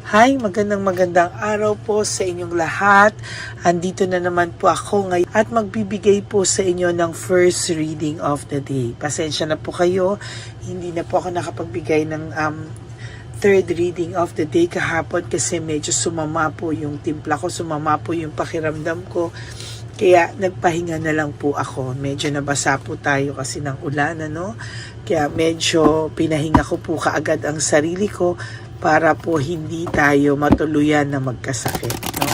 Hi, magandang araw po sa inyong lahat. Andito na naman po ako ngayon at magbibigay po sa inyo ng first reading of the day. Pasensya na po kayo, hindi na po ako nakapagbigay ng third reading of the day kahapon kasi medyo sumama po yung timpla ko, sumama po yung pakiramdam ko. Kaya nagpahinga na lang po ako. Medyo nabasa po tayo kasi ng ulan, ano? Kaya medyo pinahinga ko po kaagad ang sarili ko para po hindi tayo matuluyan na magkasakit, no?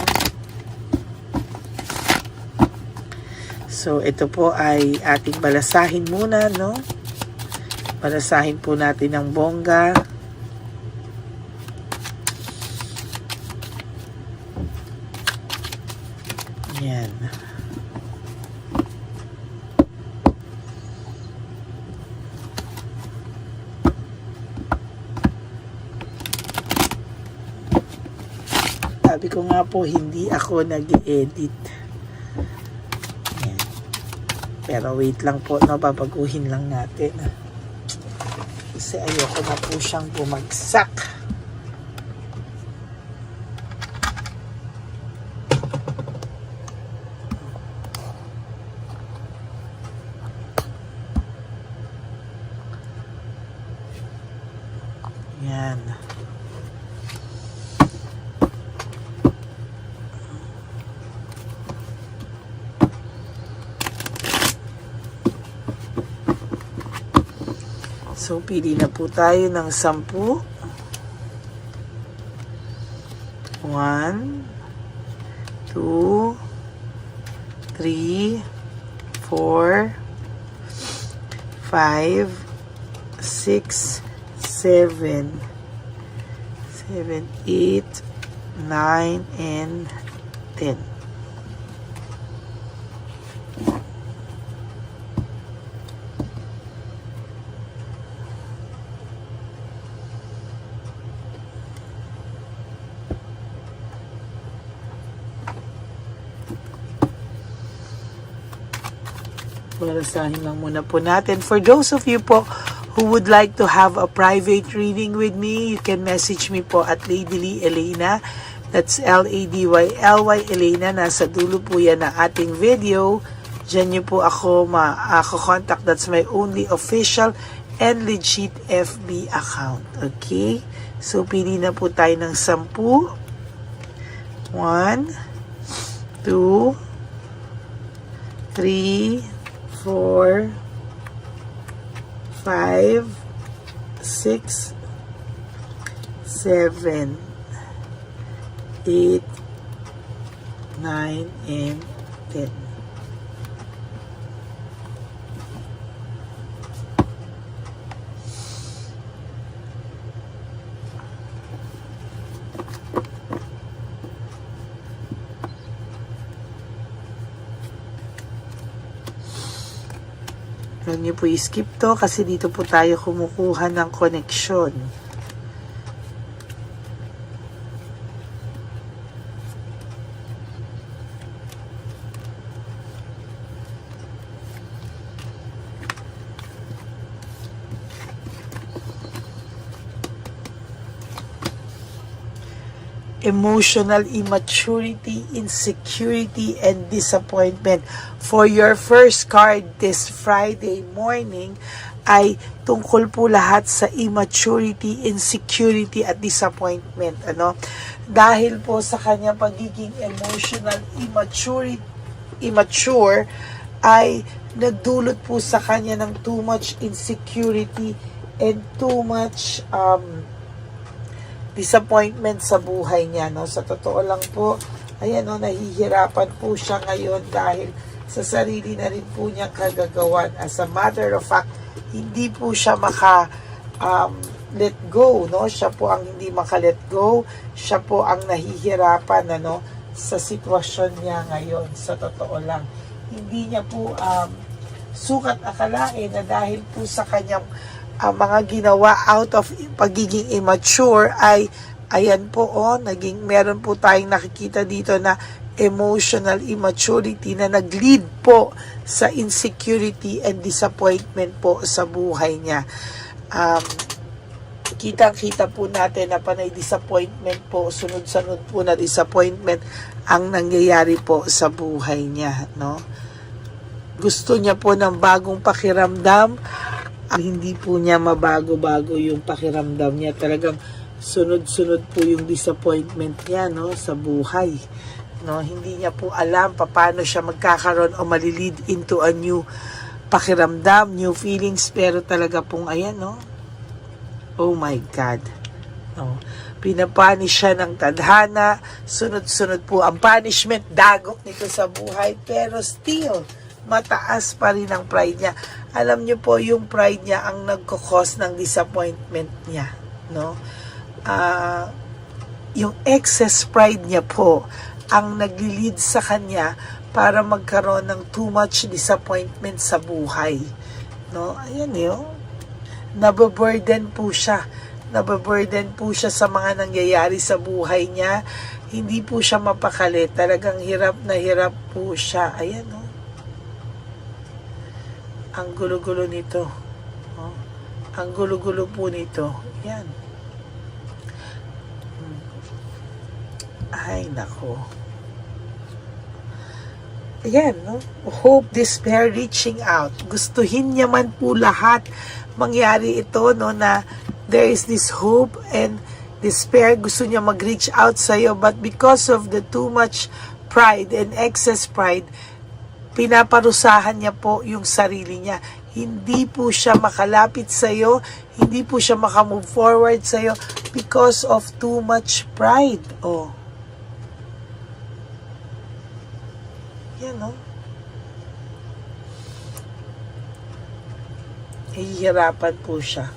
So, ito po ay ating balasahin muna, no? Balasahin po natin ng bongga. Yan. Sabi ko nga po, hindi ako nag-edit. Yan. Pero wait lang po, no? Babaguhin lang natin. Kasi ayoko na po siyang bumagsak. Yan. So, pili na po tayo ng 10. 1, 2, 3, 4, 5, 6, 7, 8, 9, and 10. Balasahin lang muna po natin. For those of you po who would like to have a private reading with me, you can message me po at Lady Lee Elena. That's Ladyly Elena. Nasa dulo po yan na ating video. Diyan nyo po ako ma-contact. That's my only official and legit FB account. Okay? So, pili na po tayo ng 10. 1, 2, 3, 4, 5, 6, 7, 8, 9, and 10. Huwag niyo po i-skip to kasi dito po tayo kumukuha ng koneksyon. Emotional immaturity, insecurity, and disappointment. For your first card this Friday morning ay tungkol po lahat sa immaturity, insecurity, at disappointment. Ano? Dahil po sa kanyang pagiging emotional immature ay nagdulot po sa kanya ng too much insecurity and too much disappointment sa buhay niya, no? Sa totoo lang po, ayan, no, nahihirapan po siya ngayon dahil sa sarili na rin po niyang kagagawan. As a matter of fact, hindi po siya let go, no? Siya po ang hindi maka-let go. Siya po ang nahihirapan, ano, sa sitwasyon niya ngayon. Sa totoo lang, hindi niya po sukat akalain na dahil po sa kanyang mga ginawa out of pagiging immature ay ayan po, meron po tayong nakikita dito na emotional immaturity na nag-lead po sa insecurity and disappointment po sa buhay niya. Kitang-kita po natin na panay disappointment po, sunod-sunod po na disappointment ang nangyayari po sa buhay niya, no? Gusto niya po ng bagong pakiramdam, hindi po niya mabago-bago yung pakiramdam niya. Talagang sunod-sunod po yung disappointment niya, no, sa buhay. No, hindi niya po alam paano siya magkakaroon o malilid into a new pakiramdam, new feelings, pero talaga pong ayan, no? Oh my God. No. Pinapanish siya ng tadhana, sunod-sunod po ang punishment, dagok nito sa buhay, pero still, mataas pa rin ang pride niya. Alam niyo po, yung pride niya ang nagkakos ng disappointment niya, no? Yung excess pride niya po ang nag-lead sa kanya para magkaroon ng too much disappointment sa buhay, no? Ayan yun. Nababurden po siya. Nababurden po siya sa mga nangyayari sa buhay niya. Hindi po siya mapakali. Talagang hirap na hirap po siya. Ayan, no? Ang gulo-gulo nito. Oh. Ang gulo-gulo po nito. Yan. Ay, nako. Ayan, no? Hope, despair, reaching out. Gustuhin niya man po lahat mangyari ito, no, na there is this hope and despair. Gusto niya mag-reach out sa'yo, but because of the too much pride and excess pride, pinaparusahan niya po yung sarili niya. Hindi po siya makalapit sa'yo, hindi po siya makamove forward sa'yo because of too much pride. Oh. Yan, no? Hihirapan po siya.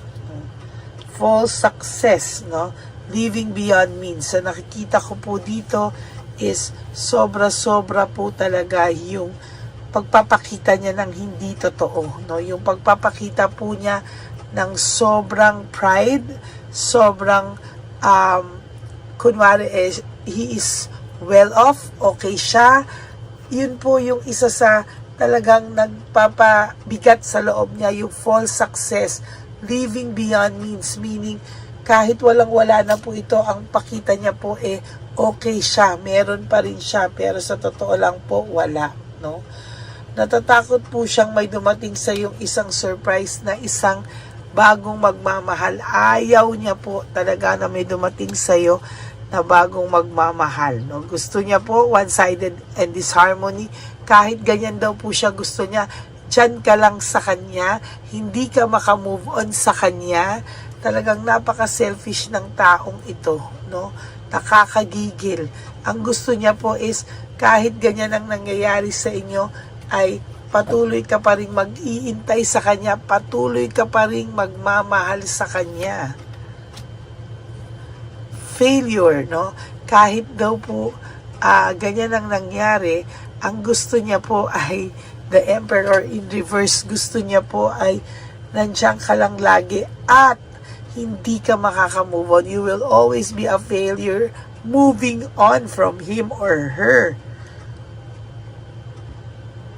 False success, no? Living beyond means. So, nakikita ko po dito is sobra-sobra po talaga yung pagpapakita niya ng hindi totoo, no? Yung pagpapakita po niya ng sobrang pride, sobrang kunwari he is well off, okay siya. Yun po yung isa sa talagang nagpapabigat sa loob niya, yung false success. Living beyond means, meaning kahit walang-wala na po ito, ang pakita niya po okay siya, meron pa rin siya, pero sa totoo lang po wala, no? Natatakot po siyang may dumating sa yung isang surprise na isang bagong magmamahal. Ayaw niya po talaga na may dumating sa iyo na bagong magmamahal, no? Gusto niya po one-sided and disharmony. Kahit ganyan daw po siya, gusto niya dyan ka lang sa kanya, hindi ka makamove on sa kanya. Talagang napaka-selfish ng taong ito, no? Nakakagigil. Ang gusto niya po is kahit ganyan ang nangyayari sa inyo, ay patuloy ka pa rin mag-iintay sa kanya, patuloy ka pa rin magmamahal sa kanya. Failure, no? Kahit daw po ganyan ang nangyari, ang gusto niya po ay the Emperor in reverse. Gusto niya po ay nandiyan ka lang lagi at hindi ka makakamove on. You will always be a failure moving on from him or her.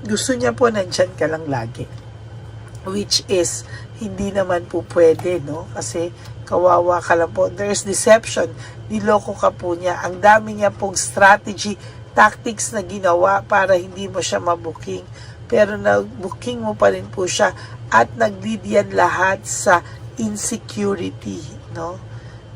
Gusto niya po nandiyan ka lang lagi. Which is, hindi naman po pwede, no? Kasi kawawa ka lang po. There's deception. Niloko ka po niya. Ang dami niya pong strategy, tactics na ginawa para hindi mo siya mabuking. Pero nag-booking mo pa rin po siya at nag-lead yan lahat sa insecurity, no?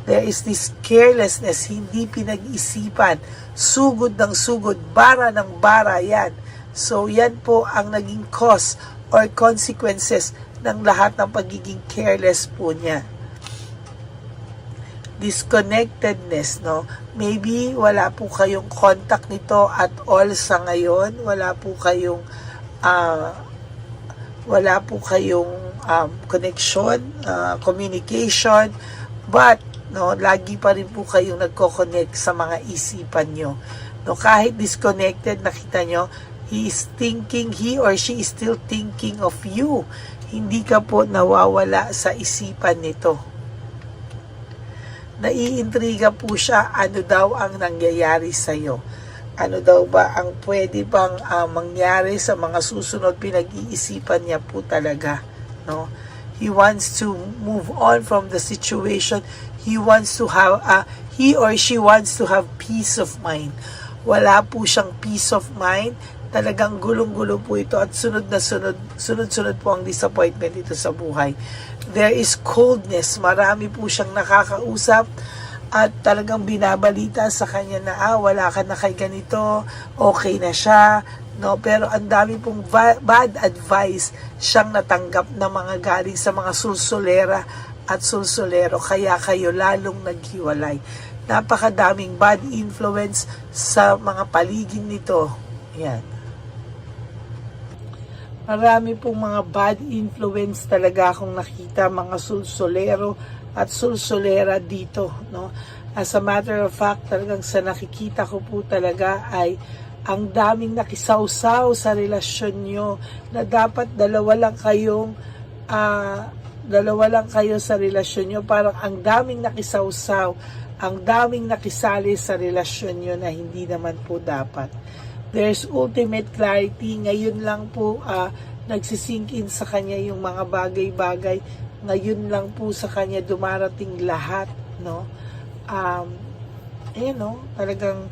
There is this carelessness, hindi pinag-isipan, sugod ng sugod, bara ng bara yan. So yan po ang naging cause or consequences ng lahat ng pagiging careless po niya. Disconnectedness, no? Maybe wala po kayong contact nito at all sa ngayon, wala po kayong connection, communication, but no, lagi pa rin po kayong nagko-connect sa mga isipan nyo. No, kahit disconnected, nakita nyo, he or she is still thinking of you. Hindi ka po nawawala sa isipan nito. Naiintriga po siya, ano daw ang nangyayari sa'yo. Ano daw ba ang pwede bang mangyari sa mga susunod, pinag-iisipan niya po talaga, no? He wants to move on from the situation. He wants to have, he or she wants to have peace of mind. Wala po siyang peace of mind. Talagang gulong-gulo po ito at sunod-sunod po ang disappointment dito sa buhay. There is coldness. Marami po siyang nakakausap at talagang binabalita sa kanya na wala ka na kay ganito, okay na siya, no? Pero ang dami pong bad advice siyang natanggap na mga galing sa mga sulsulera at sulsulero, kaya kayo lalong naghiwalay. Napakadaming bad influence sa mga paligid nito. Yan. Marami pong mga bad influence talaga akong nakita, mga sulsulero at sulsulera dito, no? As a matter of fact, talagang sa nakikita ko po talaga ay ang daming nakisawsaw sa relasyon nyo na dapat dalawa lang kayo sa relasyon nyo. Parang ang daming nakisawsaw, ang daming nakisali sa relasyon nyo na hindi naman po dapat. There's ultimate clarity. Ngayon lang po nagsisink in sa kanya yung mga bagay-bagay. Ngayon lang po sa kanya dumarating lahat, no? Talagang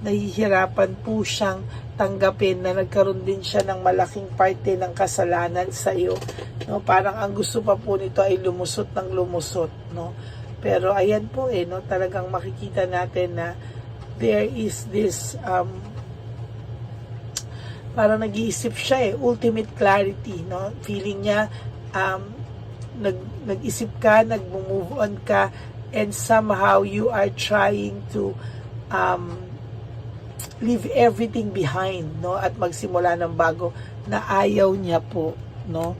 nahihirapan po siyang tanggapin na nagkaroon din siya ng malaking parte ng kasalanan sa iyo, no? Parang ang gusto pa po nito ay lumusot ng lumusot, no? Pero ayan po no, talagang makikita natin na there is this parang nag-iisip siya ultimate clarity, no? Feeling niya nag-isip ka, nag-move on ka, and somehow you are trying to leave everything behind, no? At magsimula ng bago na ayaw niya po, no?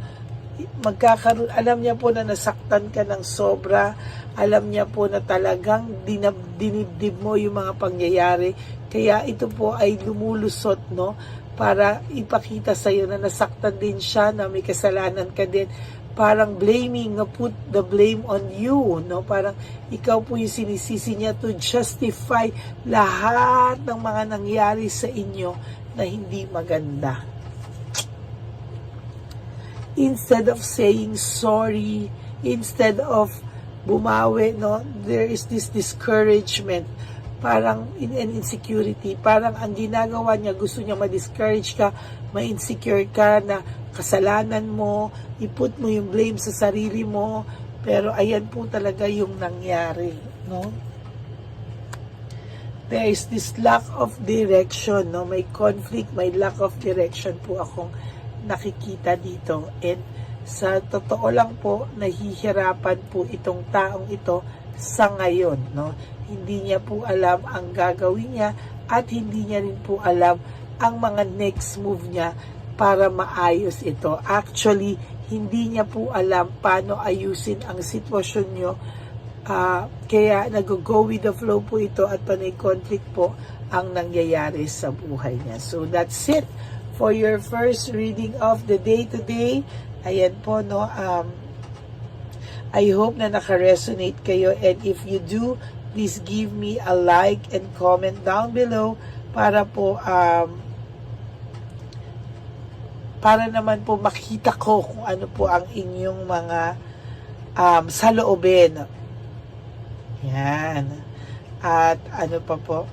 Alam niya po na nasaktan ka ng sobra, alam niya po na talagang dinibdib mo yung mga pangyayari, kaya ito po ay lumulusot, no? Para ipakita sa iyo na nasaktan din siya, na may kasalanan ka din. Parang blaming, put the blame on you, no? Parang ikaw po yung sinisisi niya to justify lahat ng mga nangyari sa inyo na hindi maganda. Instead of saying sorry, instead of bumawi, no? There is this discouragement, parang insecurity. Parang ang ginagawa niya, gusto niya ma-discourage ka, ma-insecure ka na kasalanan mo, iput mo yung blame sa sarili mo, pero ayan po talaga yung nangyari, no? There is this lack of direction, no? May conflict, may lack of direction po akong nakikita dito. And sa totoo lang po, nahihirapan po itong taong ito sa ngayon, no? Hindi niya po alam ang gagawin niya at hindi niya rin po alam ang mga next move niya para maayos ito. Actually, hindi niya po alam paano ayusin ang sitwasyon nyo. Kaya nag-go with the flow po ito at panay conflict po ang nangyayari sa buhay niya. So that's it for your first reading of the day today. Ayan po, no? I hope na naka-resonate kayo, and if you do, please give me a like and comment down below para po para naman po makita ko kung ano po ang inyong mga saloobin. Yan. At ano pa po?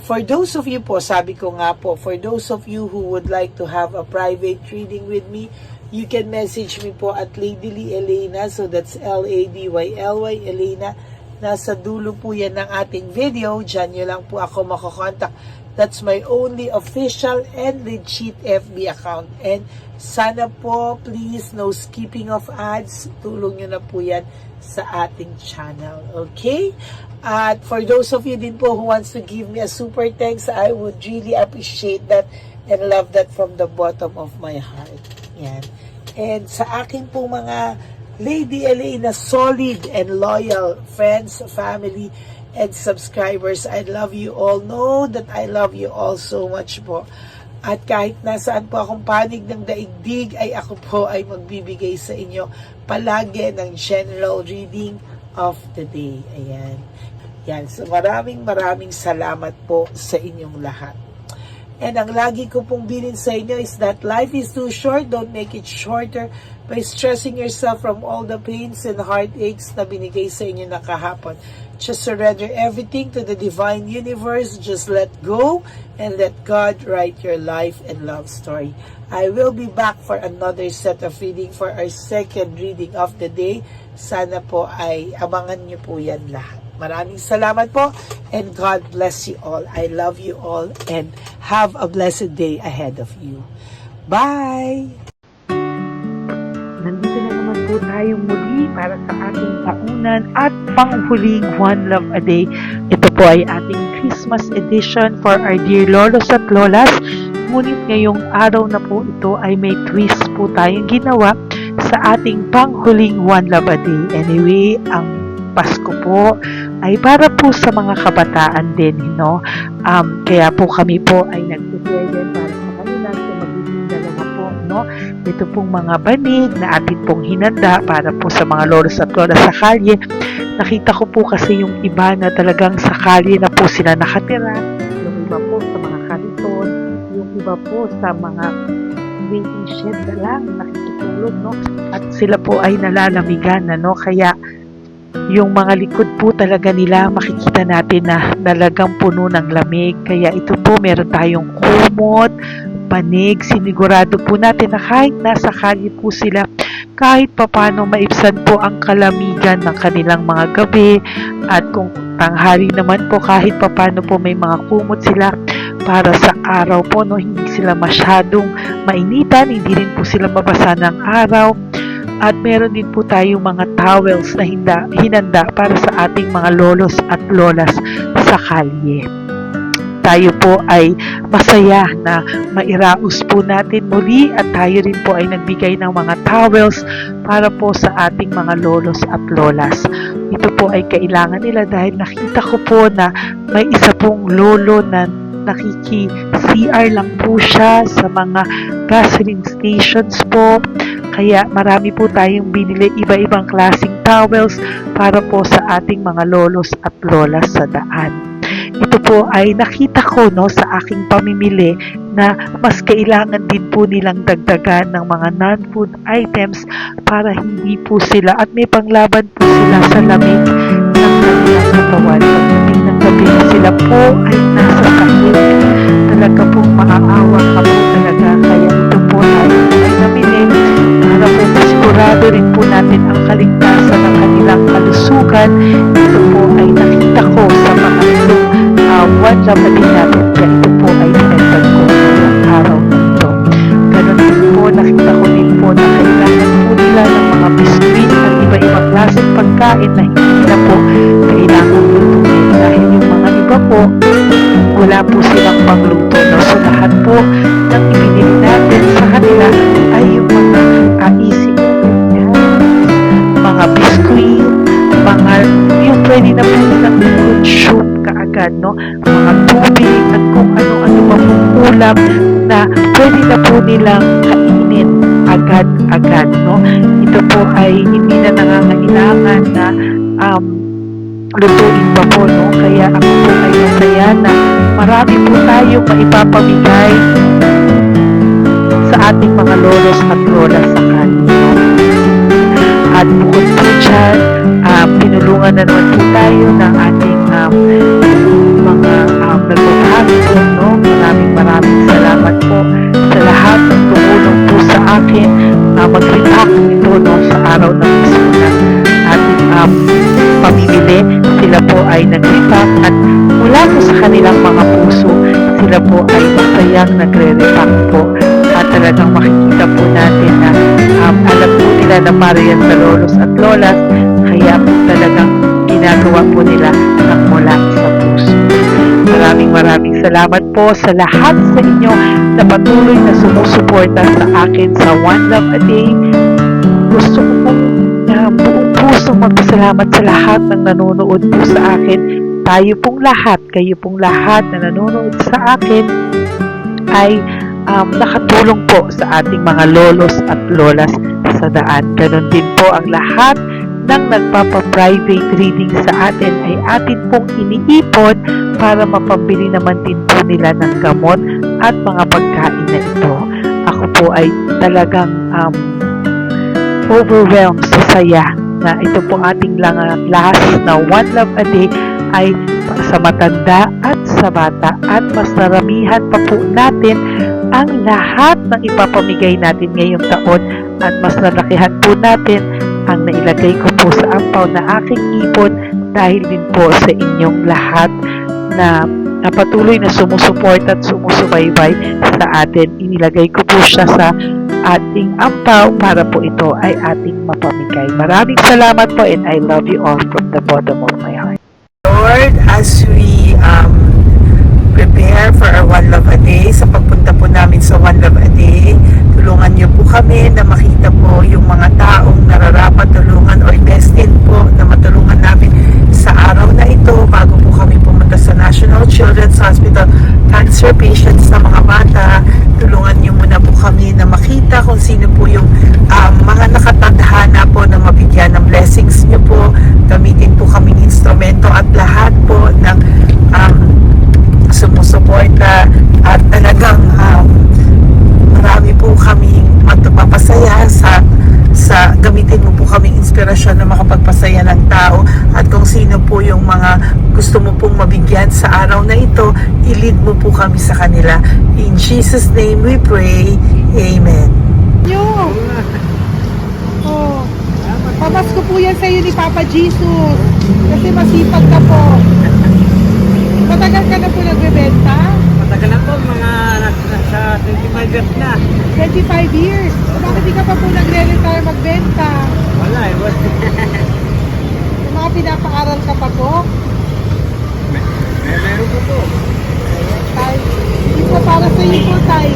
For those of you po, sabi ko nga po, for those of you who would like to have a private reading with me, you can message me po at Ladyly Elena. So that's Ladyly Elena. Nasa dulo po yan ng ating video. Diyan nyo lang po ako makakontak. That's my only official and legit FB account. And sana po, please, no skipping of ads. Tulong nyo na po yan sa ating channel. Okay? At for those of you din po who wants to give me a super thanks, I would really appreciate that and love that from the bottom of my heart. Yan. And sa akin po mga Lady Elena solid and loyal friends, family, and subscribers, I love you all. Know that I love you all so much po. At kahit nasaan po akong panig ng daigdig, ay ako po ay magbibigay sa inyo palagi ng general reading of the day. Ayan. Yan. So maraming salamat po sa inyong lahat. And ang lagi ko pong bilin sa inyo is that life is too short. Don't make it shorter by stressing yourself from all the pains and heartaches na binigay sa inyo na kahapon. Just surrender everything to the divine universe. Just let go and let God write your life and love story. I will be back for another set of reading for our second reading of the day. Sana po ay abangan niyo po yan lahat. Maraming salamat po and God bless you all. I love you all and have a blessed day ahead of you. Bye! Nandito na naman po tayo muli para sa ating taunan at panghuling One Love a Day. Ito po ay ating Christmas edition for our dear lolos at lolas. Ngunit ngayong araw na po ito ay may twist po tayong ginawa sa ating panghuling One Love a Day. Anyway, ang Pasko po ay para po sa mga kabataan din, no? Kaya po kami po ay nag-prepare din para sa kanila so magiging dalawa po, no? Ito pong mga banig na atin pong hinanda para po sa mga lolos at lolas sa kalye. Nakita ko po kasi yung iba na talagang sa kalye na po sila nakatira, yung iba po sa mga kariton, yung iba po sa mga waiting shed na lang nakikitulog, no? At sila po ay nalalamigan na, no? Kaya yung mga likod po talaga nila makikita natin na talagang puno ng lamig. Kaya ito po meron tayong kumot, panig. Sinigurado po natin na kahit nasa kalye po sila, kahit papano maibsan po ang kalamigan ng kanilang mga gabi. At kung tanghali naman po kahit papano po may mga kumot sila para sa araw po, no, hindi sila masyadong mainitan, hindi rin po sila mabasa ng araw. At meron din po tayong mga towels na hinanda para sa ating mga lolos at lolas sa kalye. Tayo po ay masaya na mairaos po natin muli at tayo rin po ay nagbigay ng mga towels para po sa ating mga lolos at lolas. Ito po ay kailangan nila dahil nakita ko po na may isa pong lolo na nakiki-CR lang po siya sa mga gasoline stations po. Kaya marami po tayong binili iba-ibang klaseng towels para po sa ating mga lolos at lolas sa daan. Ito po ay nakita ko, no, sa aking pamimili na mas kailangan din po nilang dagdagan ng mga non-food items para hindi po sila at may panglaban po sila sa lamig ng kanilang katawan. Pagdating ng gabi sila po ay nasa sakit. Talaga pong maaawa ka po talaga. Kaya ito po tayo ay namili para po masigurado rin po natin ang kaligtasan ng kanilang kalusugan. Ito po ay nakita ko sa mga One Love a Day natin. Kaya ito po ay pinagdag ko ngayong araw na ito. Ganon din po, nakita ko din po na kailangan po nila ng mga biskuit at iba-ibang klaseng pagkain na hindi na po kailangan lutuin. Dahil yung mga iba po, wala po silang pangluto. No? So lahat po ng ibinili natin sa kanila ay yung mga easy mga biskuit, mga yung pwede na po nilang consume kaagad, no? Mga tubig at kung ano-ano pa pong ulam na pwede na po nilang kainin agad-agad, no? Ito po ay hindi na nangangailangan na lutuin pa po, no? Kaya ako po ay masaya na marami po tayong maipapamigay sa ating mga lolos at lolas sa kanila, no? At bukod po dyan, pinulungan na naman po tayo ng ating mga nagbabahagi po, no? Maraming salamat po sa lahat ng tumulong po sa akin mag-react ito, no, sa araw na mismo na ating pamimili. Sila po ay nag-react at mula po sa kanilang mga puso, sila po ay masayang nagre-react po. At talagang makikita po natin na alam po nila na para yan sa lolos at lolas, kaya po talagang ginagawa po nila ng mula sa puso. Maraming salamat po sa lahat sa inyo na patuloy na sumusuporta sa akin sa One Love a Day. Gusto ko pong buong pusong magpasalamat sa lahat ng nanonood po sa akin. Tayo pong lahat, kayo pong lahat na nanonood sa akin ay nakatulong po sa ating mga lolos at lolas sa daan. Ganon din po ang lahat ng nagpapa-private reading sa atin ay atin pong iniipon para mapambili naman din po nila ng gamot at mga pagkain na ito. Ako po ay talagang overwhelmed sa saya na ito po ating last na One Love a Day ay sa matanda at sa bata, at mas naramihan pa po natin ang lahat ng ipapamigay natin ngayong taon, at mas nalakihan po natin ang nailagay ko po sa ampaw na aking ipon dahil din po sa inyong lahat na patuloy na sumusuporta at sumusubaybay sa atin. Inilagay ko po siya sa ating ampaw para po ito ay ating mapamigay. Maraming salamat po, and I love you all from the bottom of my heart. Lord, as we prepare for our One Love a Day, sa pagpunta po namin sa One Love a Day, tulungan niyo po kami na makita po yung mga taong nararapat tulungan or destined po na matulungan namin sa araw na ito bago po kami pumunta sa National Children's Hospital cancer patients na mga bata. Tulungan niyo muna po kami na makita kung sino po yung mga nakatadhana po na mabigyan ng blessings niyo po. Gamitin po kaming instrumento at lahat po ng sumusuporta, at talagang marami po kaming mapapasaya sa gamitin mo po kaming inspirasyon na makapagpasaya ng tao, at kung sino po yung mga gusto mo pong mabigyan sa araw na ito, i-lead mo po kami sa kanila. In Jesus' name we pray. Amen. Oh, pamasko po yan sa iyo ni Papa Jesus. Kasi masipag ka po. Matagal ka na po nagbebenta? Matagal na po, mga nasa 25 years na. 25 years. Bakit di ka pa po nagre-retire magbenta? Wala eh, wala. Yung mga pinapaaral ka pa po? Meron po po. Tay, hindi po para sa iyo po, Tay.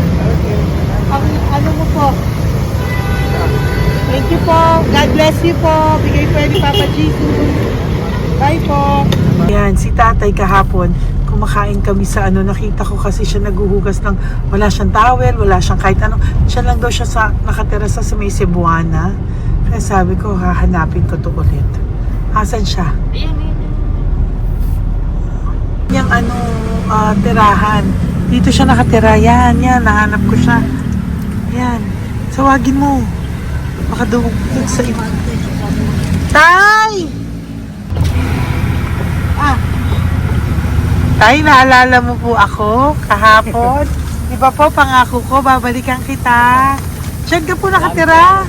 Ang ano mo po? Thank you po. God bless you po. Bigay po yan ni Papa Jesus. Bye po. Yan, si tatay kahapon, kumakain kami sa nakita ko kasi siya naguhugas ng, wala siyang towel, wala siyang kahit ano. Siya lang daw siya nakatira sa may Cebuana. Kaya sabi ko, hahanapin ko to ulit. Asan siya? Yung tirahan. Dito siya nakatira. Yan, nahanap ko siya. Yan. Tawagin mo. Baka doon sa iba. Tay! Tay, naalala mo po ako kahapon? Di ba po, pangako ko, babalikan kita. Diyan ka po nakatira.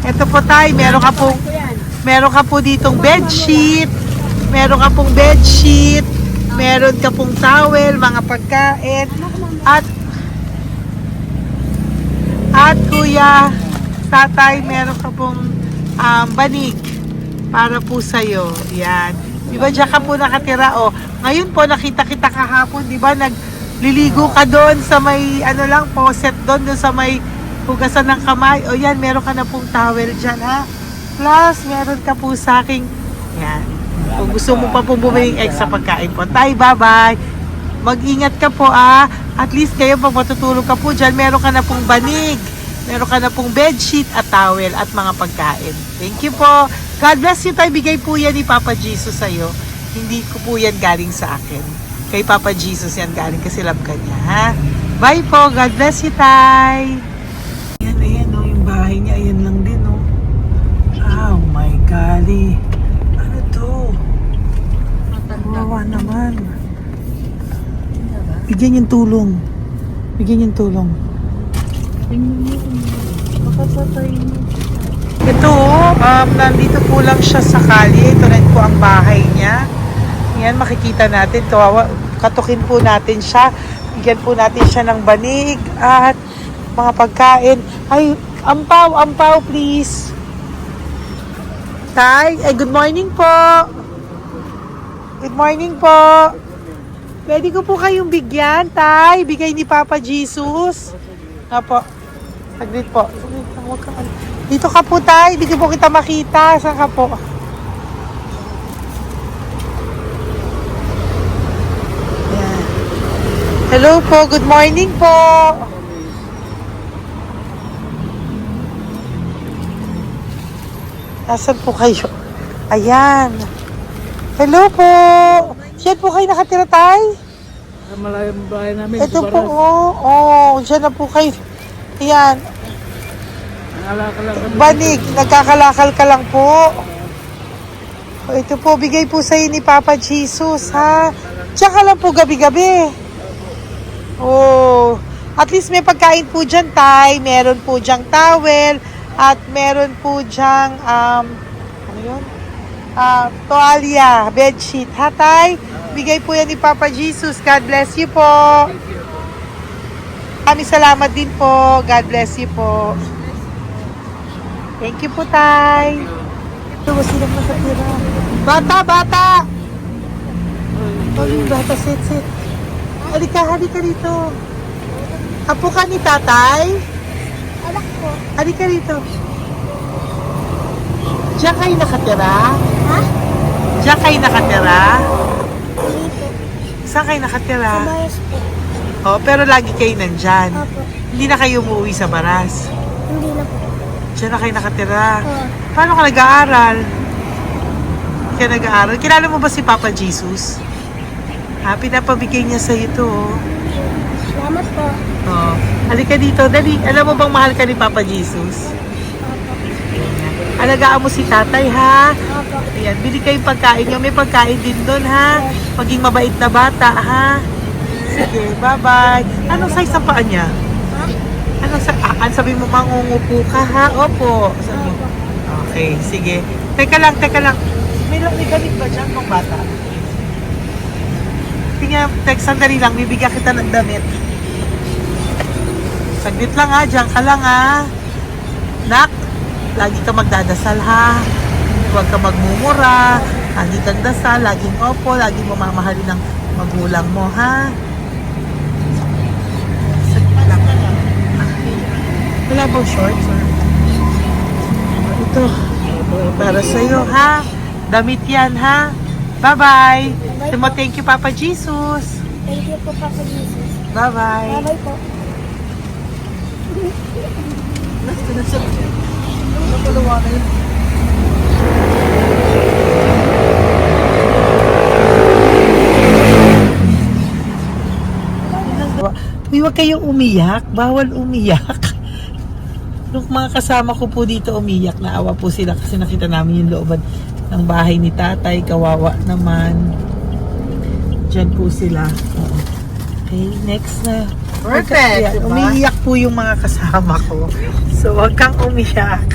Ito po, Tay, meron ka po ditong bedsheet. Meron ka pong bedsheet. Meron ka pong towel, mga pagkain. At kuya, tatay, meron ka pong banig para po sa'yo. Yan. Di ba diyan ka po nakatira? O, ngayon po nakita kita kahapon, di ba? Nagliligo ka doon sa may faucet doon sa may hugasan ng kamay. O yan, meron ka na pong towel diyan, ha? Plus, meron ka po sa aking, yan. Kung gusto mo pa pong bumiling extra pagkain po. Tay, bye-bye. Mag-ingat ka po, At least kayo pag matutulog ka po diyan, meron ka na pong banig. Meron ka na pong bedsheet at towel at mga pagkain. Thank you po. God bless you, Tay. Bigay po yan ni Papa Jesus sa'yo. Hindi ko po yan galing sa akin. Kay Papa Jesus yan galing kasi love ka niya, ha? Bye po. God bless you, Tay. Ayan, yung bahay niya. Ayan lang din, Oh my golly. Ano to? Kawawa naman. Bigyan yung tulong. Ito, nandito po lang siya sa kalye. Ito rin po ang bahay niya. Yan, makikita natin. Katukin po natin siya. Bigyan po natin siya ng banig at mga pagkain. Ay, ampaw, please. Tay, good morning po. Good morning po. Pwede ko po kayong bigyan, Tay. Bigay ni Papa Jesus. Apo. Saglit po. Dito ka po, Tay. Dito po kita makita. Saan ka po? Yan. Hello po. Good morning po. Nasaan po kayo? Ayan. Hello po. Diyan po kayo nakatira, Tay? Malayong bahay namin. Ito po, dyan na po kayo. Ayan, Naalala lang kami. banig, nagkakalakal ka lang po. O, ito po, bigay po sa'yo ni Papa Jesus, ha? Tsaka lang po gabi-gabi. Oh, at least may pagkain po dyan, Tay. Meron po dyang towel. At meron po dyang, ano yun? Toalya, bedsheet, ha, Tay? Bigay po yan ni Papa Jesus. God bless you po. Maraming salamat din po. God bless you po. Thank you po, Tay. Ito, silang nakatira. Bata! Ay, bata, sit. Halika rito. Apo ka ni Tatay? Anak ko. Halika rito. Diyan kayo nakatira? Ha? Diyan kayo nakatira? Dito. Saan kayo nakatira? Mayos po. Oh, pero lagi kayo nandyan. Opo. Hindi na kayo umuwi sa Baras. Hindi na po. Diyan na kayo nakatira. Oo. Paano ka nag-aaral? Kaya nag-aaral. Kilala mo ba si Papa Jesus? Ha, pinapabigay niya sa ito. Oh. Salamat po. Oh. Halika dito. Dali. Alam mo bang mahal ka ni Papa Jesus? Opo. Alagaan mo si tatay, ha? Opo. Ayan, bili kayong pagkain nyo. May pagkain din doon, ha? Maging mabait na bata, ha? Sige, bye-bye. Anong size ang paa niya? Ha? Sabi mo, mangungupo ka, ha? Opo. Sabi mo. Okay, sige. Teka lang. May gamit ba dyan ng bata? Tingnan, sandali lang. Bibigyan kita ng damit. Saglit lang, ha? Diyan ka lang, ha? Nak, lagi ka magdadasal, ha? Huwag ka magmumura. Lagi kang dasal, laging opo, laging mamamahalin ng magulang mo, ha? Saglit lang. Wala bang shorts? Ito. Para sa'yo, ha? Damit yan, ha? Bye-bye. Sabi mo, thank you, Papa Jesus. Thank you po, Papa Jesus. Bye-bye. Bye-bye po. Uy, huwag kayong umiyak. Bawal umiyak. Nung mga kasama ko po dito umiyak, naawa po sila kasi nakita namin yung looban ng bahay ni tatay. Kawawa naman. Diyan po sila. Oo. Okay, next na. Perfect, Yan, diba? umiiyak po yung mga kasama ko. So, huwag kang umiyak.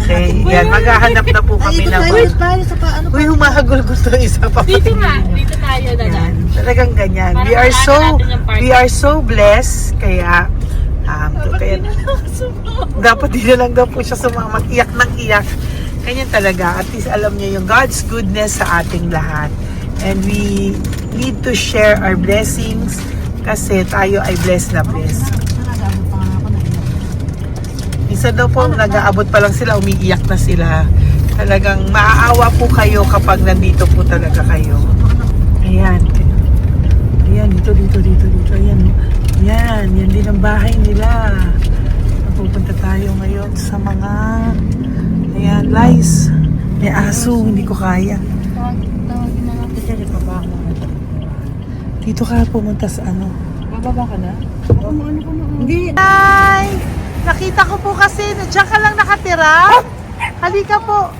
Okay, yan. Maghahanap na po kami ng... Uy, humahagol gusto isa pa. Dito tayo na Yan, talagang ganyan. We are so blessed. Kaya, dapat din na lang daw po siya sumama. Iyak ng iyak. Ganyan talaga. At least alam niyo yung God's goodness sa ating lahat. And we need to share our blessings kasi tayo ay blessed na blessed. Isa daw po, nag-aabot pa lang sila, umiiyak na sila. Talagang maaawa po kayo kapag nandito po talaga kayo. Ayan. Ayan, dito. Ayan. Yan din ang bahay nila. Pupunta tayo ngayon sa mga ayan, lice. May aso, hindi ko kaya. Dito ka pumunta sa ano? Bababa ka na? Hindi. Hi! Nakita ko po kasi, diyan ka lang nakatira. Halika po.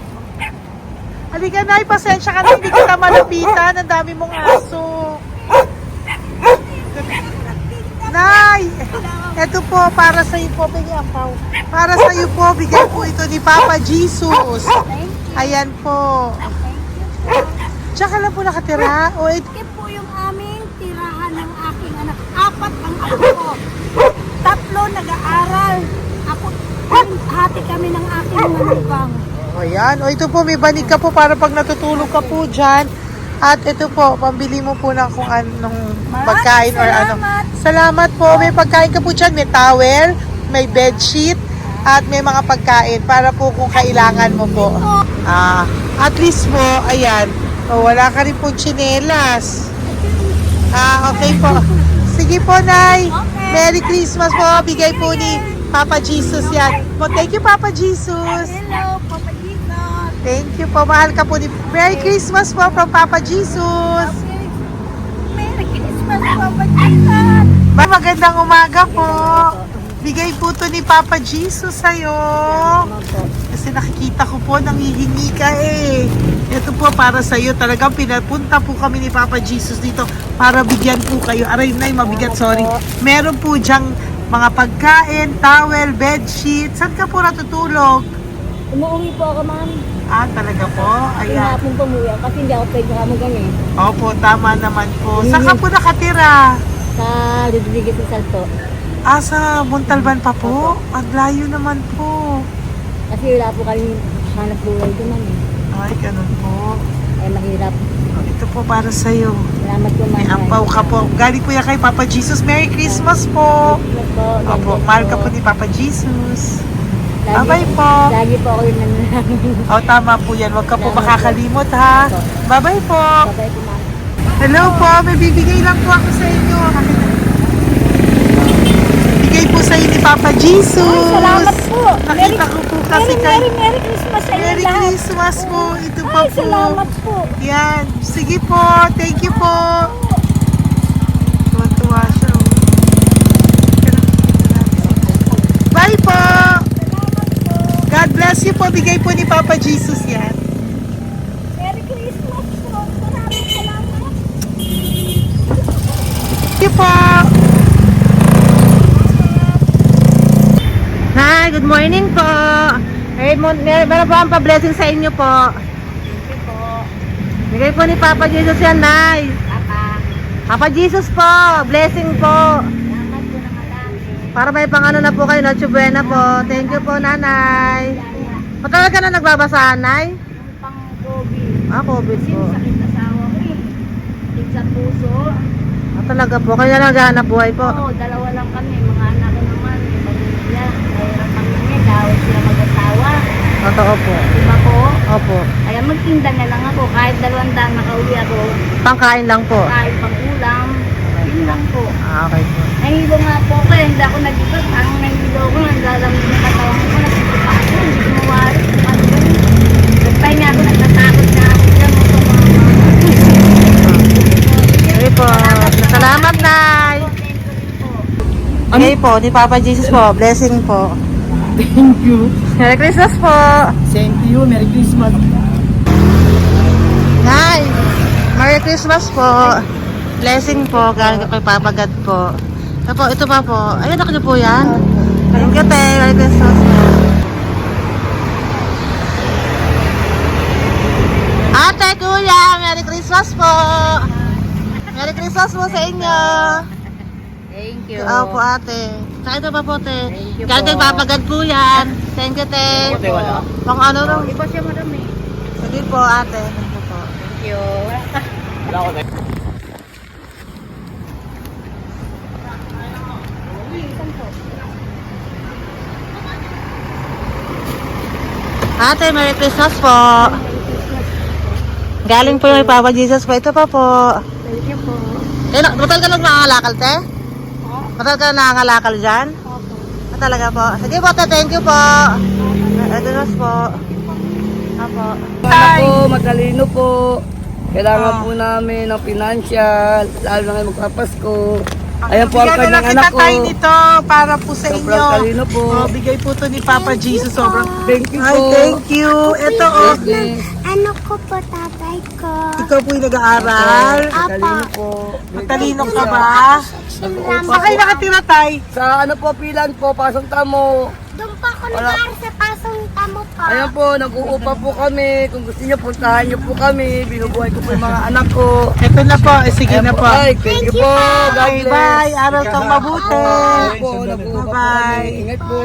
Halika, Nay, pasensya ka na, hindi kita malapitan. Ang dami mong aso. Nay, eto po, para sa iyo po, bigyan po. Para sa iyo po, bigay po ito ni Papa Jesus. Ayan po. Diyan ka lang po nakatira. O, Ito po yung aming tirahan ng aking anak. 4 ang anak ko. 3 nag-aaral. Ako, hati kami ng aking manugang. ayan. O, ito po, may banig ka po para pag natutulog ka po dyan. At ito po, pambili mo po ng kung anong pagkain or ano. Salamat po. May pagkain ka po dyan. May towel, may bedsheet, at may mga pagkain para po kung kailangan mo po. At least po, ayan. O, wala ka rin po tsinelas. Okay po. Sige po, Nay. Merry Christmas po. Bigay po ni Papa Jesus yan. Thank you, Papa Jesus. Hello, Papa Jesus. Thank you po. Mahal ka po ni... Merry Christmas po from Papa Jesus. Merry Christmas Papa Jesus! Magandang umaga po. Bigay po to ni Papa Jesus sa'yo. Kasi nakikita ko po, nangihingi ka eh. Ito po para sa'yo. Talagang pinapunta po kami ni Papa Jesus dito para bigyan po kayo. Aray na, mabigat, sorry. Meron po diyang mga pagkain, towel, bedsheet. Saan ka po natutulog? Umuwi po ako, ma'am. Ah, talaga po? Ayan. Hinapon po umuwi ako kasi hindi ako pwede kamagan eh. Opo, tama naman po. Saan ka po nakatira? Sa Rodriguez ng Salto. Ah, sa Montalban pa po? Ang layo naman po. Kasi wala po kami hanap buhay doon, ma'am. Ay, ganun po. Eh, mahirap. Ito po para sa'yo. Salamat po, ma'am. May ampaw ka po. Galing po yan kay Papa Jesus. Merry Christmas po. Opo, mahal ka po ni Papa Jesus. Bye-bye po. Lagi po ako yung nananangin. O, tama po yan. Huwag ka po makakalimot, ha? Bye-bye po. Babay po, ma'am. Hello po. May bibigay lang po ako sa inyo. Bigay po sa inyo ni Papa Jesus. Salamat po. Nakita ko po kasi Merry Christmas sa inyo Merry lahat. Christmas po. Ito pa Ay, po. salamat po. Yan. Sige po. Thank you po. Tuwa-tuwa siya. Oh. Bye po. God bless you po. Bigay po ni Papa Jesus yan. Merry Christmas po. Maraming salamat. Thank you po. Hi, good morning po. Meron po ang pa-blessing sa inyo po. Thank you po. Bigay po ni Papa Jesus yan, Nay. Papa. Papa Jesus po, blessing po. Salamat po ng malaki. Para may pangano na po kayo, Noche Buena po. Thank you po, Nanay. Matagal ka na nagbabasahan, Nay? Pang COVID. Ah, COVID Kasi po. sakit asawa ko eh. Sakit sa puso. Ah, talaga po. Kaya naghahanap buhay po. Oo, dalawa lang kami. Mga anak ko naman. May pamilya. Mayroon kami niya. Dawit sila mag-asawa. Totoo po. Diba po? Opo. Kaya magtinda na lang ako. Kahit 200 nakauwi ako. Pangkain lang po. Kahit pang ulam. Yun lang po. Ah, okay po. Nahilo nga po ko. Hindi ako nag-ibat. Ang nahilo ko. Naglalamig na katawan ko. Nagsipa ako. Hindi ko mawari. Ano ba yun? Nagpahinga ako. Nagtatakot na ako. Diyan mo Okay po. Salamat, Nay. Okay po, ni Papa Jesus po. Blessing po. Thank you. Merry Christmas po. Same to you. Merry Christmas. Nay, Merry Christmas po. Blessing po, galing kay Papa God po. Ito pa po. Ayun, ako niyo po yan. Thank you, te. Merry Christmas po. Ate, kuya, Merry Christmas po. Merry Christmas po sa inyo. Thank you. Opo, ate. Saka ito pa po, te. Thank you Galing kay po. Papa God po yan. Thank you, te. Pang ano rin. Iba siya marami. Sige po, ate. Thank you po. Thank you. Ate, Merry Christmas po. Galing po yung Papa Jesus po. Ito pa po. Thank you po. Matagal ka lang nangangalakal, te? Matagal ka lang nangangalakal dyan? Ah, talaga po. Sige po, te. Thank you po. Ito na po. Apo. Ano po, matalino po. Kailangan po namin ng financial, lalo na ngayon magpapasko. Ayan po ang Bigyan na kanyang lang anak kita ko. tayo nito para po sa Sobrang inyo. talino po. Oh, bigay po to ni Papa Jesus. Sobrang Thank you Ay, po. thank you. Ito oh. Ano ko po tatay ko? Ikaw po yung nag-aaral. Matalino po. Matalino ka ba? Saan kayo nakatira, tay? Sa ano po, pilan po, pasong tamo. Doon pa ako nag-aaral sa pasong tamo pa. Ayan po, nag-uupa po kami. Kung gusto niyo, puntahan niyo po kami. Binubuhay ko po yung mga anak ko. Ito na po. Sige Ayan na po. Ay, thank you po. God Okay, bless. bye. Aral kang mabuti. Ayan po, nag-uupa po Bye-bye. kami. Ingat po.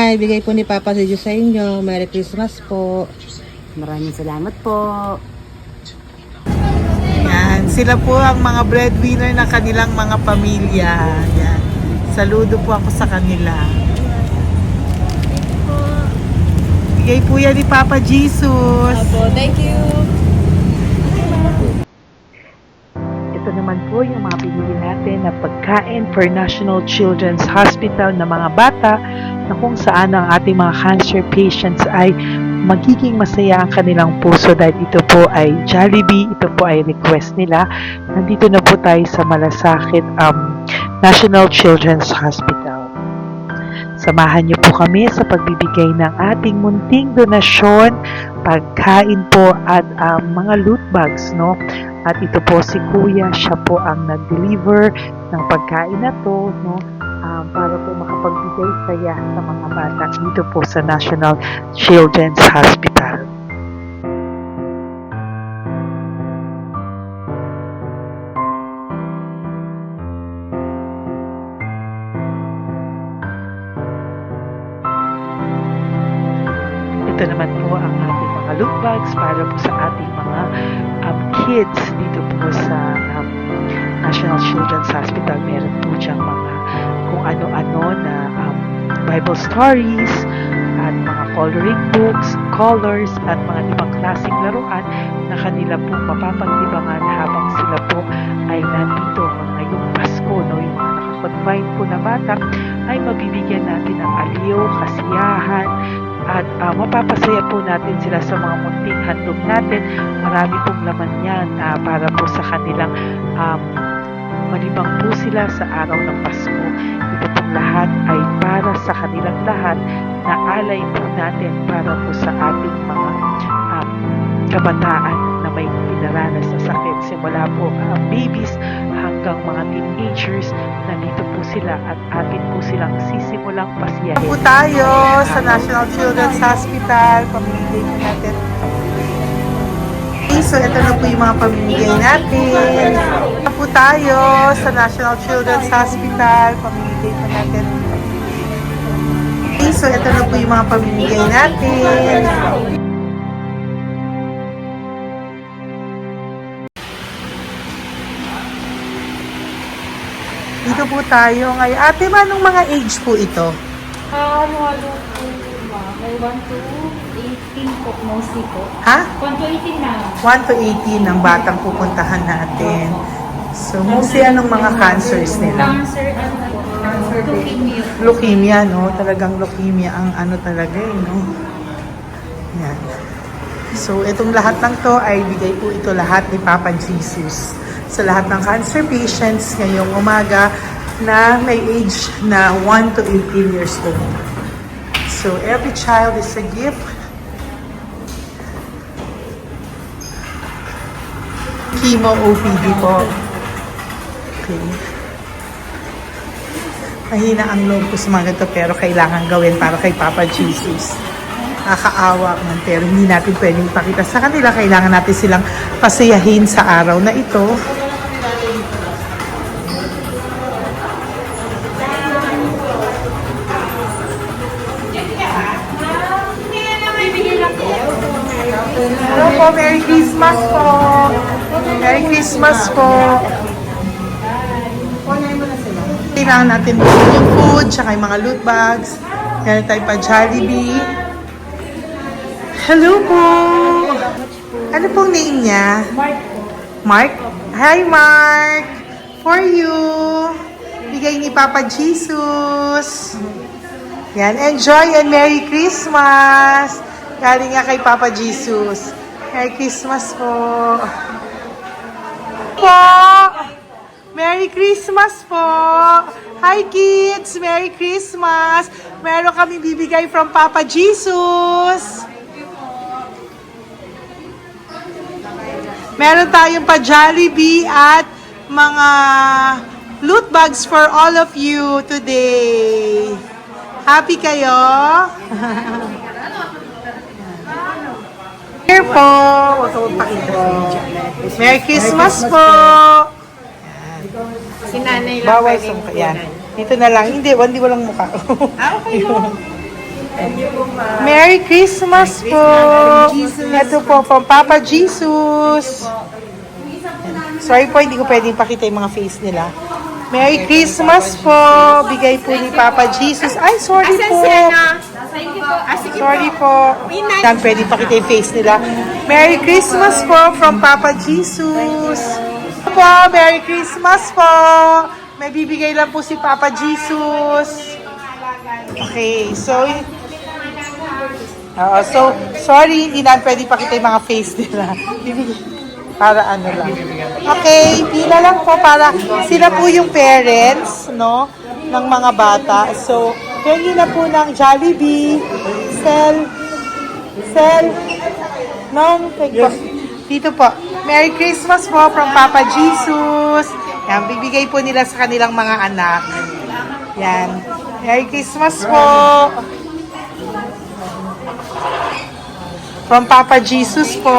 Nay, bigay po ni Papa si Diyos sa inyo. Merry Christmas po. Maraming salamat po. Yan, sila po ang mga breadwinner ng kanilang mga pamilya. Yan. Saludo po ako sa kanila. Bigay po yan ni Papa Jesus. Thank you. Ito naman po yung mga pinili natin na pagkain for National Children's Hospital na mga bata na kung saan ang ating mga cancer patients ay magiging masaya ang kanilang puso dahil ito po ay Jollibee, ito po ay request nila. Nandito na po tayo sa Malasakit National Children's Hospital. Samahan niyo po kami sa pagbibigay ng ating munting donasyon, pagkain po at mga loot bags, no? At ito po si Kuya, siya po ang nag-deliver ng pagkain na to, no? Para po makapagbigay saya sa mga bata dito po sa National Children's Hospital. Ito naman po ang ating mga loot bags para po sa ating mga kids dito po sa National Children's Hospital. Meron po diyang mga kung ano-ano na Bible stories at mga coloring books, colors at mga ibang klaseng laruan na kanila po mapapagdibangan habang sila po ay nandito ngayong Pasko, no? Yung mga nakakonfine po na bata ay mabibigyan natin ng aliw, kasiyahan at mapapasaya po natin sila sa mga munting handog natin. Marami pong laman yan para po sa kanilang malibang po sila sa araw ng Pasko. Ito pong lahat ay para sa kanilang lahat na alay po natin para po sa ating mga kabataan na may pinaranas na sakit. Simula po babies hanggang mga teenagers, nandito po sila at atin po silang sisimulang pasiyahin. Po tayo sa National Children's Hospital. Pamimigay po natin. So, ito na po yung mga pamimigay natin. Ito po tayo sa National Children's Hospital. Pamimigay po natin. So, ito na po yung mga pamimigay natin. Dito po tayo ngayon. Ate, anong mga age po ito? Halo-halo po, ma'am. May 1 to 18 po, mostly po. Ha? 1 to 18 na. 1 to 18 ang batang pupuntahan natin. So, mostly anong mga cancers nila? Cancer, ano po? Leukemia. Leukemia, no? Talagang leukemia ang ano talaga, no? Yan. So, itong lahat ng to ay bigay po ito lahat ni Papa Jesus sa lahat ng cancer patients ngayong umaga na may age na 1 to 18 years old. So, every child is a gift. Chemo OPD po. Okay. Mahina ang loob ko sa mga ganito pero kailangan gawin para kay Papa Jesus. Nakakaawa man pero hindi natin pwedeng ipakita sa kanila. Kailangan natin silang pasayahin sa araw na ito. Hello po, Merry Christmas po. Merry Christmas po. Kailangan natin bukod yung food, tsaka yung mga loot bags. Meron tayo pa Jollibee. Hello po. Ano pong name niya? Mark po. Mark? Hi, Mark. For you. Bigay ni Papa Jesus. Yan, enjoy and Merry Christmas. Galing nga kay Papa Jesus. Merry Christmas po. Merry Christmas po. Hi kids, Merry Christmas. Meron kami bibigay from Papa Jesus. Meron tayong pa Jollibee at mga loot bags for all of you today. Happy kayo? Here po. Merry Christmas po. Si nanay lang Bawal pwedeng sa yan. Dito na lang. Hindi walang mukha. Okay. Merry Christmas po. Ito po, from Papa Jesus. Sorry po, hindi ko pwedeng pakita yung mga face nila. Merry Christmas po. Bigay po ni Papa Jesus. Ay, sorry po. Sorry po. Hindi pwedeng pakita yung face nila. Merry Christmas po from Papa Jesus. Po, Merry Christmas po. May bibigay lang po si Papa Jesus. Okay, so sorry, hindi na pwede pakita yung mga face nila. Para ano lang. Okay, pila lang po para sila po yung parents, no, ng mga bata. So, hingi na po ng Jollibee, dito po. Merry Christmas po from Papa Jesus. Yan, bibigay po nila sa kanilang mga anak. Yan. Merry Christmas po. From Papa Jesus po.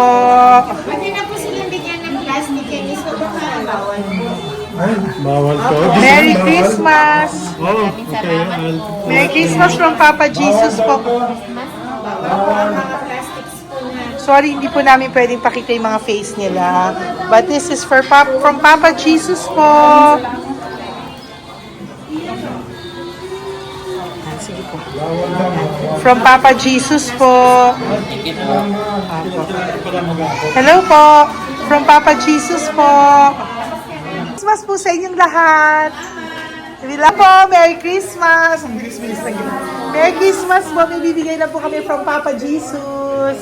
Pwede na po silang bigyan ng plastic and iso baka bawal. Bawal po. Merry Christmas. Oh, okay. Merry Christmas from Papa Jesus po. Sorry, hindi po namin pwedeng pakita yung mga face nila. But this is for from Papa Jesus po. Sige po. From Papa Jesus po. Hello po. From Papa Jesus po. Christmas po sa inyong lahat. Hello po. Merry Christmas. Ang bilis-bilis na gano'n. Merry Christmas po. May bibigay na po kami from Papa Jesus.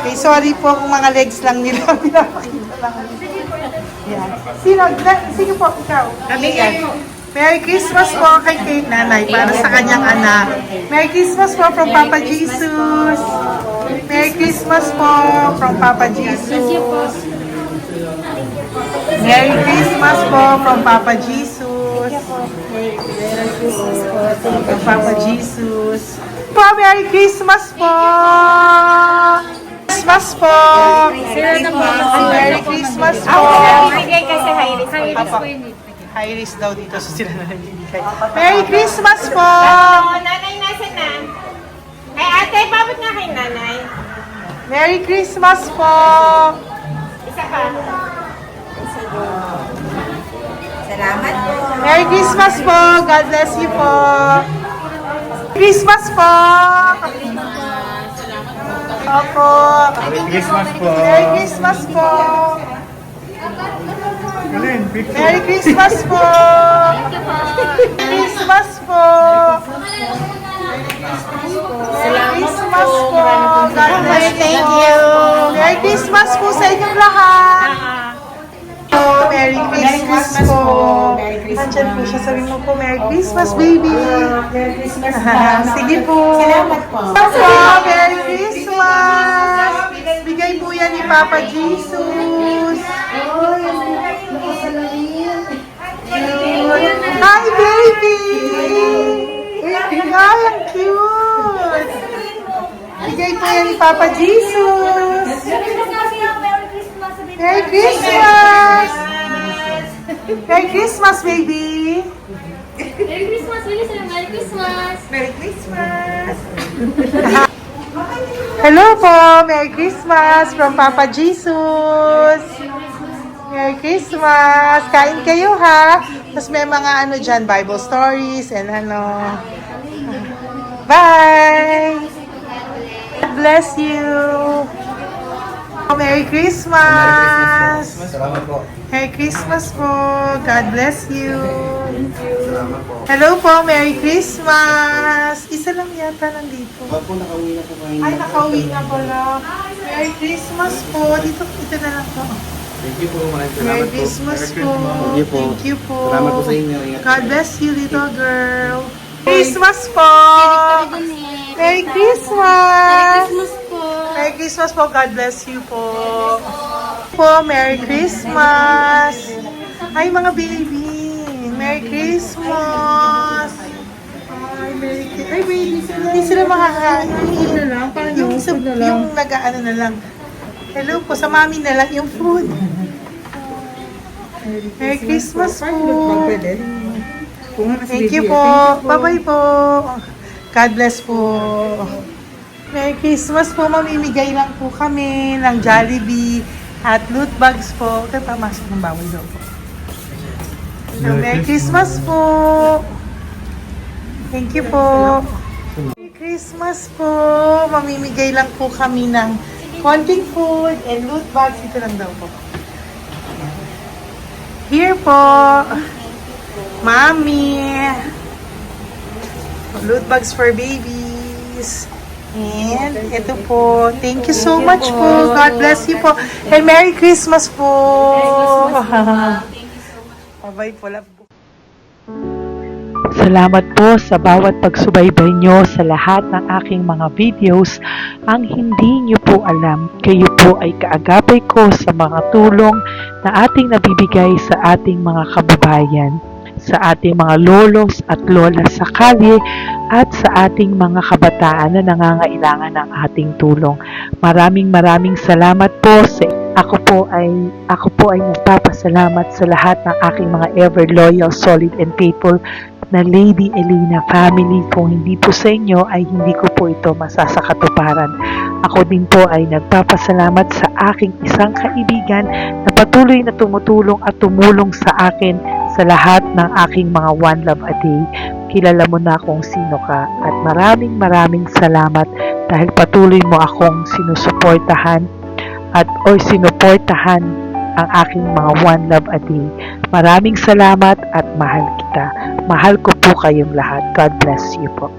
Okay, sorry po kung mga legs lang nila. Pinapakita lang. Yan. Sino po? Ikaw. Yan. Merry Christmas po kay nanay para sa kanyang anak. Merry Christmas po from Papa Jesus. Merry Christmas po from Papa Jesus. Merry Christmas po from Papa Jesus. From Papa Jesus. Po, Merry Christmas po. Christmas po. Merry Christmas po. Bigay kasi high-risk. High-risk po yun. High risk daw dito, so sila na nagbibigay. Merry Christmas po! Nanay, nasa na? Ay, ate, babot nga kay nanay. Merry Christmas po! Isa pa. Salamat po. Merry Christmas po! God bless you po! Christmas po! Opo! Merry Christmas po. Merry Christmas po! Merry Christmas po! Christmas po! Merry Christmas po! God bless you! Thank you! Merry Christmas po sa inyong lahat! Merry Christmas po! Nandyan po siya. Sabi mo po, Merry Christmas, baby! Merry Christmas sige po! Salamat po! Merry Christmas! Bigay po yan ni Papa Jesus! Hi, baby! Ay, ang cute! Bigay po yan ni Papa Jesus! Merry Christmas! Merry Christmas, baby! Merry Christmas! Merry Christmas! Merry Christmas! Hello po! Merry Christmas from Papa Jesus! Merry Christmas! Kain kayo ha! Tapos may mga ano dyan, Bible stories and ano. Bye! God bless you! Merry Christmas! Salamat po. Merry Christmas po! God bless you! Hello po! Merry Christmas! Isa lang yata nandito. Opo, nakauwi na po kayo. Ay, nakauwi na pala. Merry Christmas po! Dito na lang po. Thank you po. Maraming salamat Merry po. Christmas po! Thank you po. Thank you po! Salamat po sa inyo. Ingat God bless you, little girl! Christmas po! Merry Christmas! Merry Christmas po! God bless you po! Merry Christmas! Ay, mga baby! Merry Christmas! Ay, baby! Hindi sila makakain. Yung nag-ano na lang. Hello po, sa mami na lang yung food. Merry Christmas po! Thank you po! Bye-bye po! God bless po. Merry Christmas po. Mamimigay lang po kami ng Jollibee at loot bags po. Ito pamasok ng bawal daw po. So, Merry Christmas po. Thank you po. Merry Christmas po. Mamimigay lang po kami ng konting food and loot bags. Ito lang daw po. Here po. Mami. Loot bags for babies. And ito po. Thank you so much po. God bless you po. And Merry Christmas po. Bye-bye po. Love po. Salamat po sa bawat pagsubaybay nyo sa lahat ng aking mga videos. Ang hindi nyo po alam, kayo po ay kaagapay ko sa mga tulong na ating nabibigay sa ating mga kababayan, sa ating mga lolos at lolas sa kalye, at sa ating mga kabataan na nangangailangan ng ating tulong. Maraming salamat po sa ako po ay nagpapasalamat sa lahat ng aking mga ever loyal, solid and faithful na Lady Elena family. Kung hindi po sa inyo ay hindi ko po ito masasakatuparan. Ako din po ay nagpapasalamat sa aking isang kaibigan na patuloy na tumutulong at tumulong sa akin sa lahat ng aking mga One Love a Day. Kilala mo na kung sino ka at maraming salamat dahil patuloy mo akong sinusuportahan sinuportahan ang aking mga One Love a Day. Maraming salamat at mahal kita. Mahal ko po kayong lahat. God bless you po.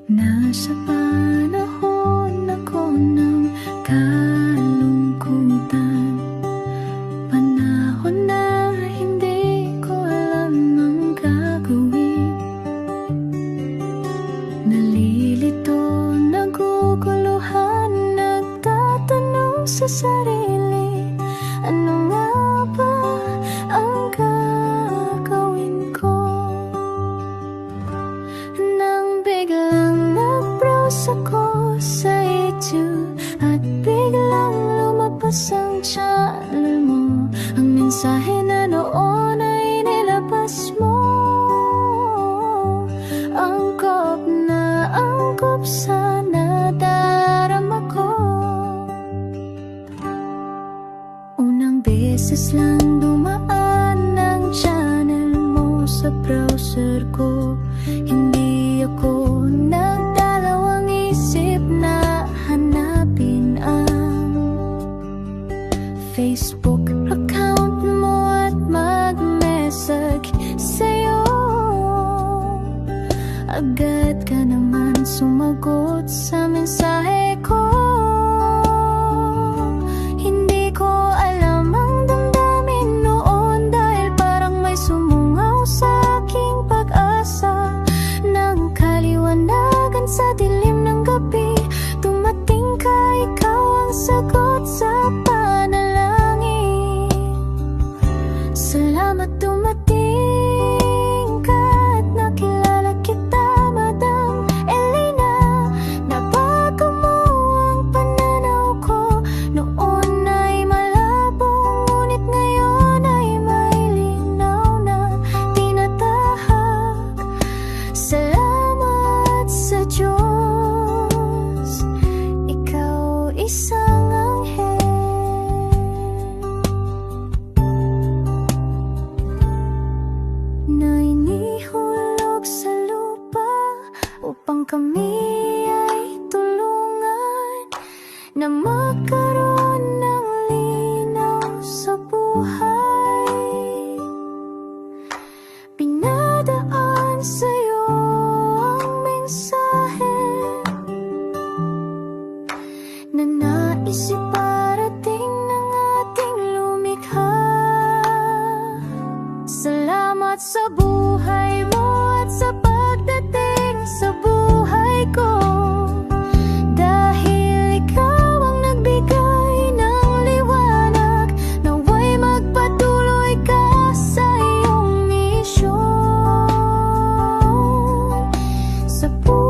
Nasa panahon ako ng kalungkutan, panahon na hindi ko alam ang gagawin. Nalilito, naguguluhan, nagtatanong sa sarili, ano nga ba ang gagawin ko? Nang biglang nag-browse ako sa YouTube at biglang lumabas ang channel mo, ang mensahe na noon ay nilabas mo. Angkop sa nadarama ko. Unang beses lang dumaan ang channel mo sa browser ko, hindi ako nagdalawang isip na hanapin ang Facebook account mo at mag-message sa'yo. Agad ka naman sumagot sa mensahe ko. Hindi ko alam ang damdamin noon dahil parang may sumungaw sa aking pag-asa. Nang kaliwanagan sa dilim ng gabi, dumating ka, ikaw ang sagot sa panalangin. Salamat dumating ka at nakilala kita, Madam Elena. Nabago mo ang pananaw ko. Noon ay malabo, ngunit ngayon ay may linaw na tinatahak. Salamat sa Diyos, ikaw isang anghel. Na inihulog sa lupa upang kami ay tulungan na magkaroon ng linaw sa buhay. Pinadaan sa'yo ang mensahe na nais iparating ng ating lumikha. Salamat sa buhay mo at sa pagdating sa buhay ko, dahil ikaw ang nagbigay ng liwanag. Naway magpatuloy ka sa iyong misyon sa buhay.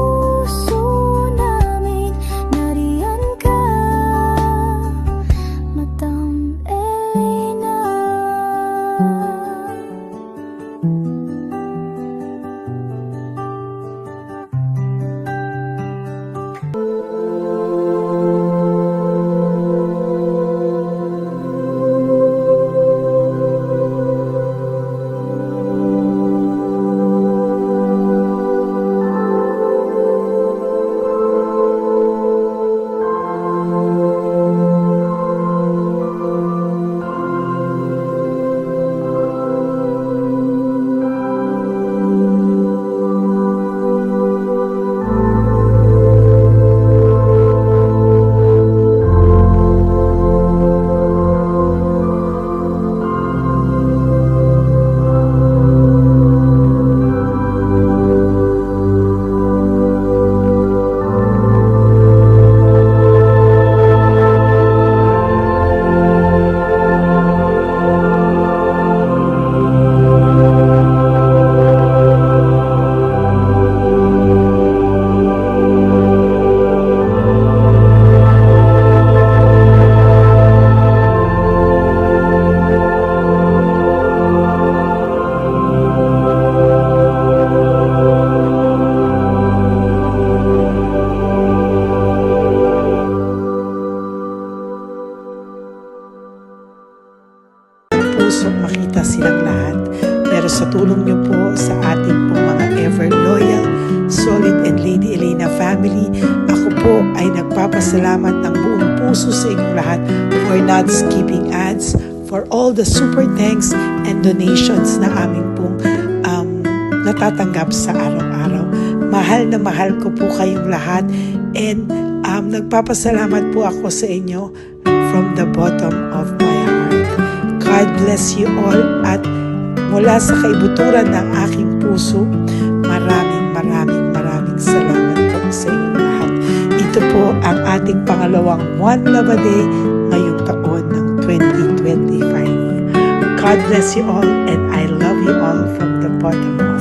tulong niyo po sa ating pong mga ever loyal, Solid and Lady Elena family. Ako po ay nagpapasalamat ng buong puso sa inyong lahat for not skipping ads, for all the super thanks and donations na aming pong natatanggap sa araw-araw. Mahal na mahal ko po kayong lahat, and nagpapasalamat po ako sa inyo from the bottom of my heart. God bless you all, at mula sa kaibuturan ng aking puso, maraming salamat po sa inyong lahat. Ito po ang ating pangalawang One Love a Day ngayong taon ng 2025. God bless you all, and I love you all from the bottom of